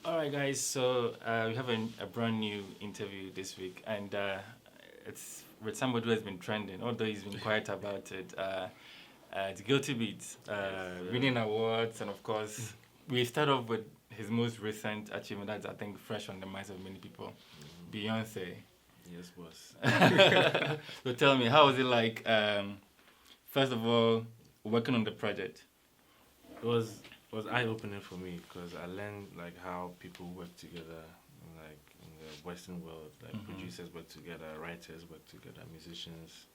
All right, guys. So we have a brand new interview this week, and it's with somebody who has been trending, although he's been quiet about it. It's GuiltyBeatz, winning awards, and of course, we start off with his most recent achievement. That's I think fresh on the minds of many people, Beyonce. Yes, boss. So tell me, how was it like? First of all, working on the project. It was eye opening for me because I learned like how people work together, like in the Western world, like producers work together, writers work together, musicians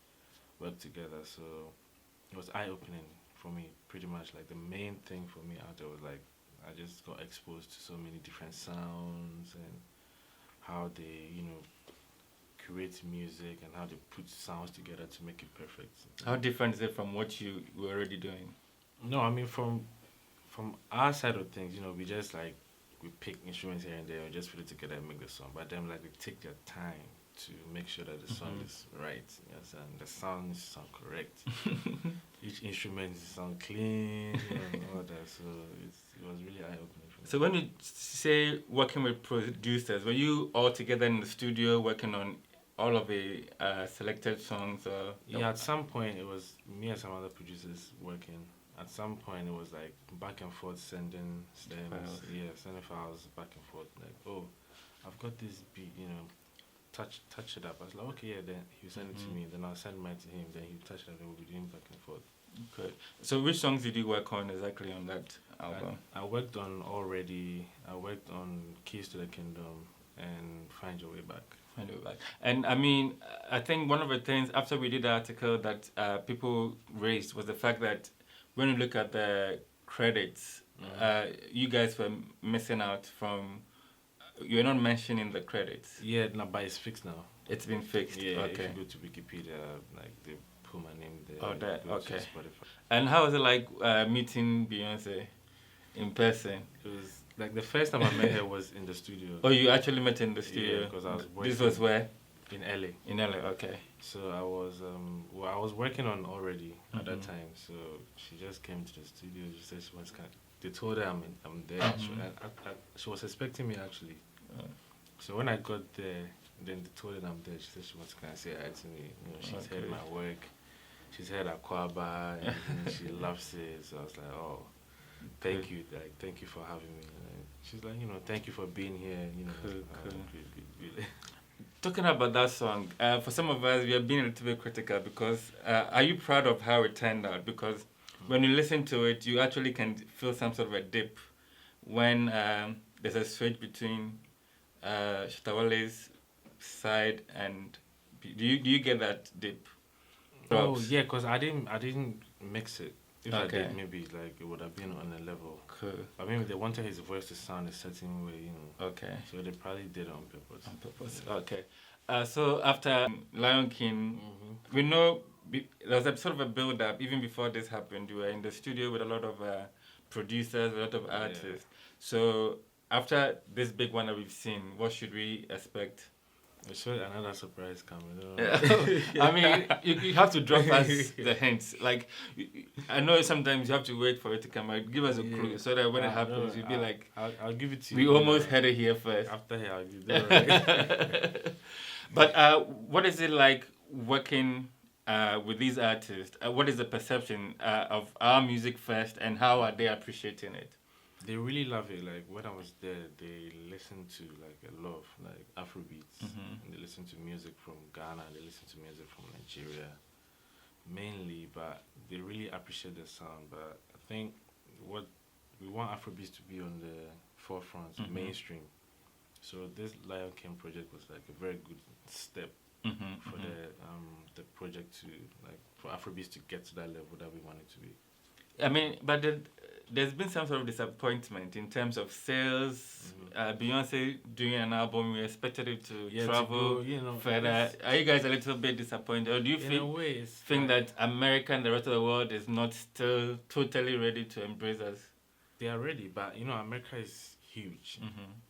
work together. So it was eye opening for me. Pretty much like the main thing for me out there was like I just got exposed to so many different sounds and how they create music and how they put sounds together to make it perfect. How different is it from what you were already doing? No, I mean from our side of things, we just like we pick instruments here and there and just put it together and make the song. But them like they take their time to make sure that the song is right. Yes, and the sounds sound correct. Each instrument sound clean and all that. So it was really eye opening for me. So when you say working with producers, were you all together in the studio working on all of the selected songs? Or Yeah, at some point it was me and some other producers working. At some point it was like back and forth sending stems. Files. Yeah, sending files back and forth. Like, oh, I've got this beat, touch it up. I was like, okay, yeah, then he'll send it to me, then I'll send mine to him, then he'll touch it up and we'll be doing back and forth. Good. So which songs did you work on exactly on that album? I worked on Already, I worked on Keys to the Kingdom and Find Your Way Back. I know that. And I mean, I think one of the things after we did the article that people raised was the fact that when you look at the credits, you guys were missing out from. You're not mentioning the credits. Yeah, no, but it's fixed now. It's been fixed. Yeah, Okay. if you go to Wikipedia, like they put my name there. Oh, there, Go to okay. Spotify. And how was it like meeting Beyonce in person? It was like the first time I met her was in the studio. Oh, you actually met in the studio? Yeah, because I was working This was where? in LA. In LA, okay. So I was working on Already at that time. So she just came to the studio. She said she was they told her I'm there. She was expecting me actually. So when I got there, then they told her I'm there. She said she wants to kind of say hi to me. She's heard my work. She's heard Akwaaba and she loves it. So I was like, oh, thank you, like thank you for having me. She's like, thank you for being here. Cool. Really. Talking about that song, for some of us, we have been a little bit critical because are you proud of how it turned out? Because when you listen to it, you actually can feel some sort of a dip when there's a switch between Shatawale's side and do you get that dip? Oh yeah, because I didn't mix it. If I Okay. did, maybe like it would have been on a level. Cool. I mean, they wanted his voice to sound a certain way, Okay. So they probably did it on purpose. On purpose. Okay. So after Lion King, we know there was a sort of a build up even before this happened. You were in the studio with a lot of producers, a lot of artists. So after this big one that we've seen, what should we expect? I'm sure another surprise coming. I mean, you have to drop us the hints. Like, I know sometimes you have to wait for it to come out. Give us a clue so that when it happens, you'll be like, I'll give it to we you. almost had it here first. After here, I'll give it. But what is it like working with these artists? What is the perception of our music first, and how are they appreciating it? They really love it. Like when I was there, they listened to like a lot of like Afrobeats. And they listen to music from Ghana. They listen to music from Nigeria, mainly. But they really appreciate the sound. But I think what we want Afrobeats to be on the forefront, mainstream. So this Lion King project was like a very good step for the project to like for Afrobeats to get to that level that we want it to be. I mean, but there's been some sort of disappointment in terms of sales. Beyonce doing an album, we expected it to travel further. Are you guys a little bit disappointed, or do you think that America and the rest of the world is not still totally ready to embrace us? They are ready, but America is huge,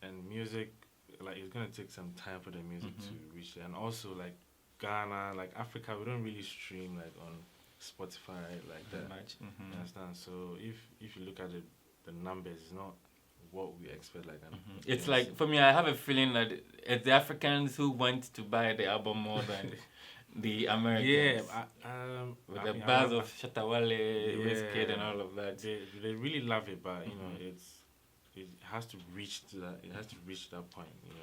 and music, like it's gonna take some time for the music to reach there. And also like Ghana, like Africa, we don't really stream like on Spotify like that. Much. You understand? So if you look at the numbers, it's not what we expect. Like, It's like, for me, I have a feeling that it's the Africans who went to buy the album more than the Americans. With the bars of Shatawale, Wizkid, and all of that. They really love it, but you know, it has to reach to that. It has to reach that point. You know.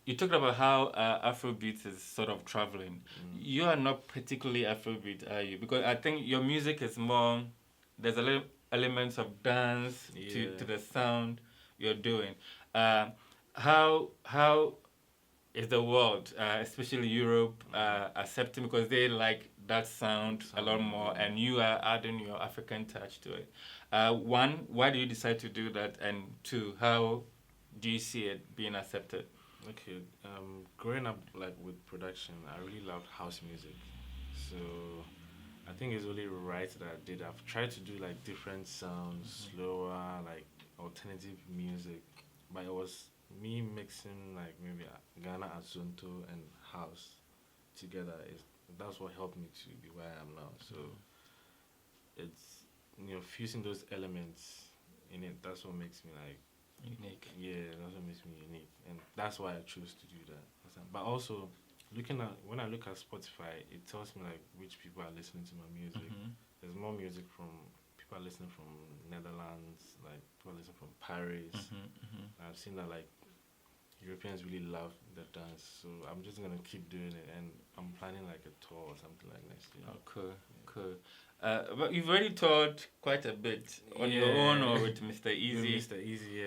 You talked about how Afrobeat is sort of traveling. You are not particularly Afrobeat, are you? Because I think your music is more. There's a little elements of dance to the sound you're doing. How is the world, especially Europe, accepting, because they like that sound a lot more, and you are adding your African touch to it? One, why do you decide to do that? And two, how do you see it being accepted? Okay, growing up like with production, I really loved house music, so I think it's only right that I did. I've tried to do like different sounds, slower, like alternative music, but it was me mixing like maybe Ghana Azonto and house together. That's what helped me to be where I am now. So it's, you know, fusing those elements in it. That's what makes me like unique. Yeah, that's what makes me unique, and that's why I chose to do that. But also, when I look at Spotify, it tells me like which people are listening to my music. There's more music from people are listening from Netherlands, like people are listening from Paris. I've seen that like Europeans really love the dance, so I'm just gonna keep doing it, and I'm planning like a tour or something like next year. Oh, cool. But you've already toured quite a bit on your own or with Mr. Easy. Mr. Easy,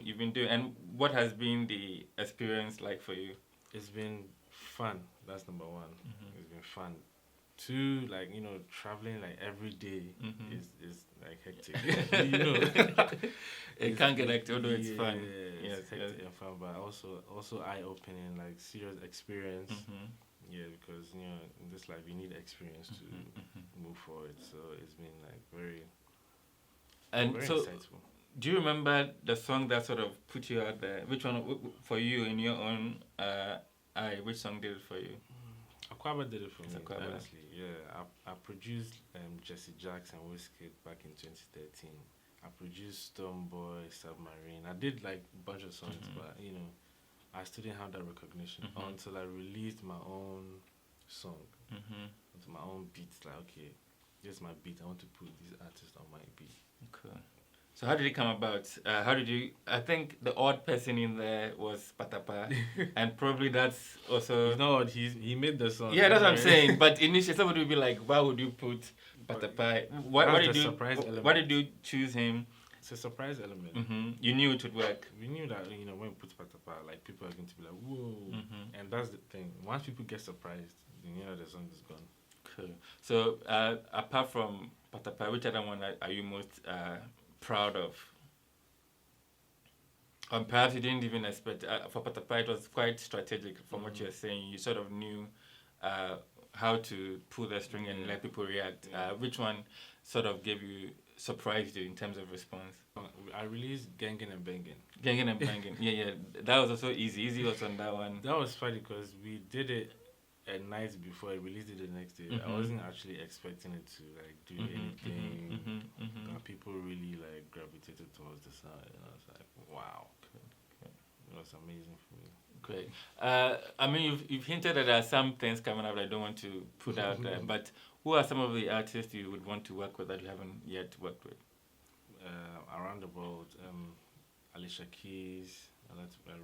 you've been doing. And what has been the experience like for you? It's been fun. That's number one. It's been fun. Two, like, you know, traveling like every day is like hectic. You know, it can't get hectic, although it's fun. Yeah, it's hectic and fun, but also eye opening, like serious experience. Yeah, because you know, in this life you need experience to move forward. So it's been like very insightful. Do you remember the song that sort of put you out there? Which one for you in your own eye? Which song did it for you? Akwaaba did it for me. Akwaaba. Honestly, yeah. I produced Jesse Jackson Wizkid back in 2013. I produced Stormboy, Submarine. I did like a bunch of songs, but you know, I still didn't have that recognition until I released my own song, with my own beats. Like, okay, this is my beat. I want to put this artist on my beat. Cool. So how did it come about? How did you? I think the odd person in there was Patapa, and probably that's also. You know what? He made the song. Yeah, that's what I'm saying. But initially, somebody would be like, "Why would you put Patapa? Why did you choose him?" It's a surprise element. You knew it would work. We knew that, you know, when we put Patapa, like people are going to be like, "Whoa!" And that's the thing. Once people get surprised, then you know the song is gone. Cool. So apart from Patapa, which other one are you most proud of? Perhaps you didn't even expect. For Patapa, it was quite strategic from what you're saying. You sort of knew how to pull the string and let people react. Which one sort of surprised you in terms of response? I released Gangin' and Bangin'. Gangin' and Bangin'. Yeah. That was also easy. Easy was on that one. That was funny because we did it a night before. I released it the next day. I wasn't actually expecting it to like do anything. People really like gravitated towards the sound, and I was like, wow. It was amazing for me. Great. I mean, you've hinted that there are some things coming up that I don't want to put out there, but who are some of the artists you would want to work with that you haven't yet worked with? Around the world, Alicia Keys. I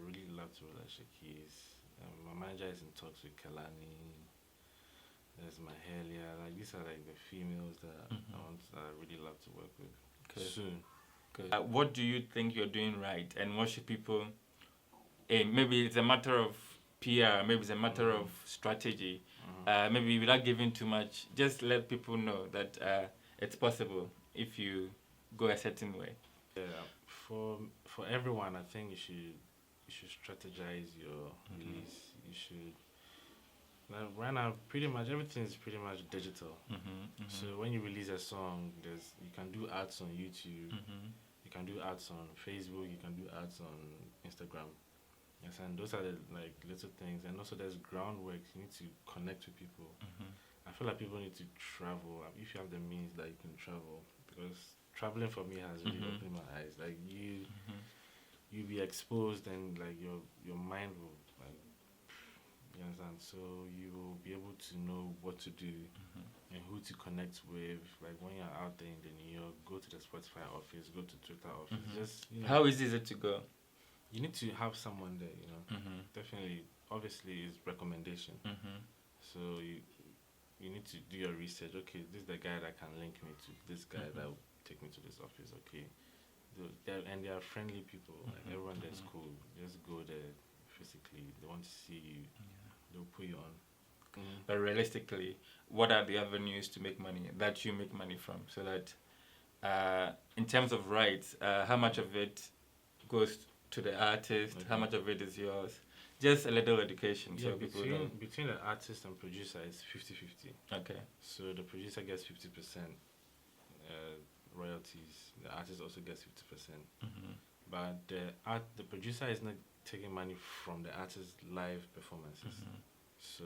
really love to work with Alicia Keys. My manager is in talks with Kelani. There's Mahalia. Like, these are like the females that I really love to work with. Soon. Good. What do you think you're doing right, and what should people aim? Maybe it's a matter of PR. Maybe it's a matter of strategy. Maybe without giving too much, just let people know that it's possible if you go a certain way. Yeah, for everyone, I think you should strategize your release. You should. Like, right now, pretty much everything is pretty much digital. So when you release a song, you can do ads on YouTube, you can do ads on Facebook, you can do ads on Instagram. Yes, and those are the like little things. And also there's groundwork. You need to connect with people. I feel like people need to travel. If you have the means that you can travel, because traveling for me has really opened my eyes. Like you be exposed, and like your mind will like, you understand. So you will be able to know what to do and who to connect with. Like when you're out there in the New York, go to the Spotify office, go to Twitter office. Just How easy is it to go? you need to have someone there. Definitely. Obviously, it's recommendation. So you need to do your research. Okay, this is the guy that can link me to this guy that will take me to this office. Okay, and they are friendly people. Like everyone there's cool. Just go there physically. They want to see you. They'll put you on. But realistically, what are the avenues to make money that you make money from? So that in terms of rights, how much of it goes to the artist? How much of it is yours? Just a little education, so people don't. Between the artist and producer is 50-50. Okay. So the producer gets 50% royalties. The artist also gets 50%. But the producer is not taking money from the artist's live performances. So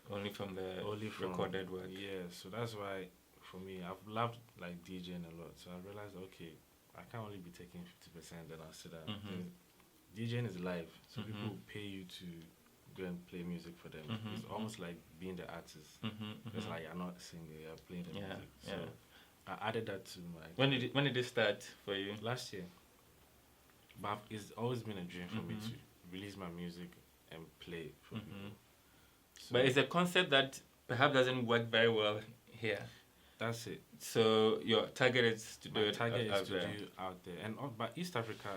only from the recorded work. Yeah. So that's why for me, I've loved like DJing a lot. So I realized, okay, I can't only be taking 50%. Then I'll sit down. DJing is live, so people pay you to go and play music for them. It's almost like being the artist. It's like you're not singing, you're playing the music. So I added that to my... When did it start for you? Last year. But it's always been a dream for me to release my music and play for people. So But it's a concept that perhaps doesn't work very well here. That's it. So your target is to do it out there. And but East Africa,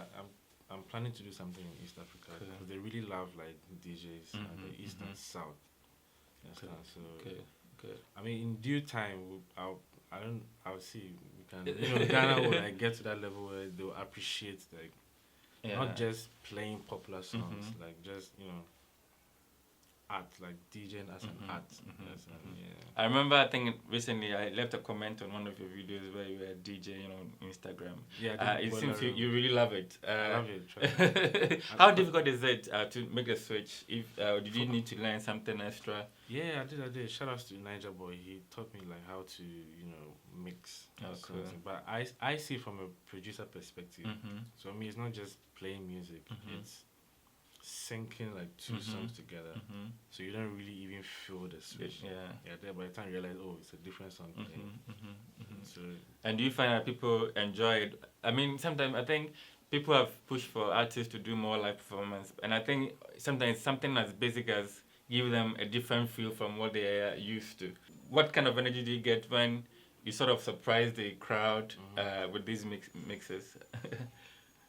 I'm planning to do something in East Africa because they really love like DJs the East and South. So I mean, in due time, I'll see. We can, Ghana will like get to that level where they'll appreciate like not just playing popular songs, like just art, like DJing as an art. I remember, I think recently I left a comment on one of your videos where you were DJing on Instagram. Yeah, it seems you really love it. I love it. How difficult is it to make the switch? Did you need to learn something extra? Yeah, I did. Shout out to Niger Boy. He taught me like how to mix. Cool. But I see from a producer perspective. So I mean, it's not just playing music. It's syncing like two songs together, so you don't really even feel the switch. There by the time you realize, it's a different song playing. So, and do you find that people enjoy it? I mean, sometimes I think people have pushed for artists to do more live performance, and I think sometimes something as basic as give them a different feel from what they are used to. What kind of energy do you get when you sort of surprise the crowd with these mixes?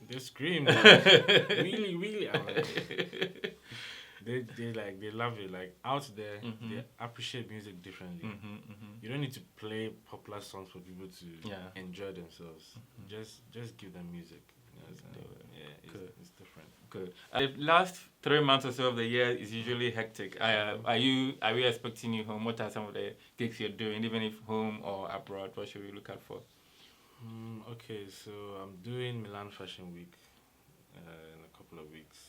They scream, really, really. They love it. Like out there, they appreciate music differently. You don't need to play popular songs for people to enjoy themselves. Just give them music. It's different. Good. The last 3 months or so of the year is usually hectic. Are we expecting you home? What are some of the gigs you're doing, even if home or abroad? What should we look out for? Okay, so I'm doing Milan Fashion Week in a couple of weeks.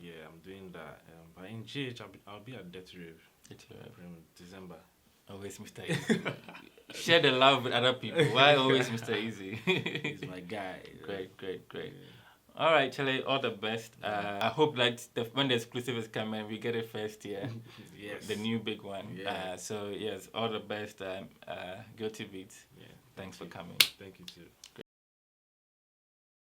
I'm doing that. But in GH, I'll be at Dirty Rave in December. Always Mr. Easy. Share the love with other people. Why always Mr. Easy? He's my guy. Great. Yeah. All right, Charlie, all the best. I hope that when the exclusive is coming, we get it first year. Yes. The new big one. Yeah. So, yes, all the best. GuiltyBeatz. Yeah. Thanks for coming. Thank you, too.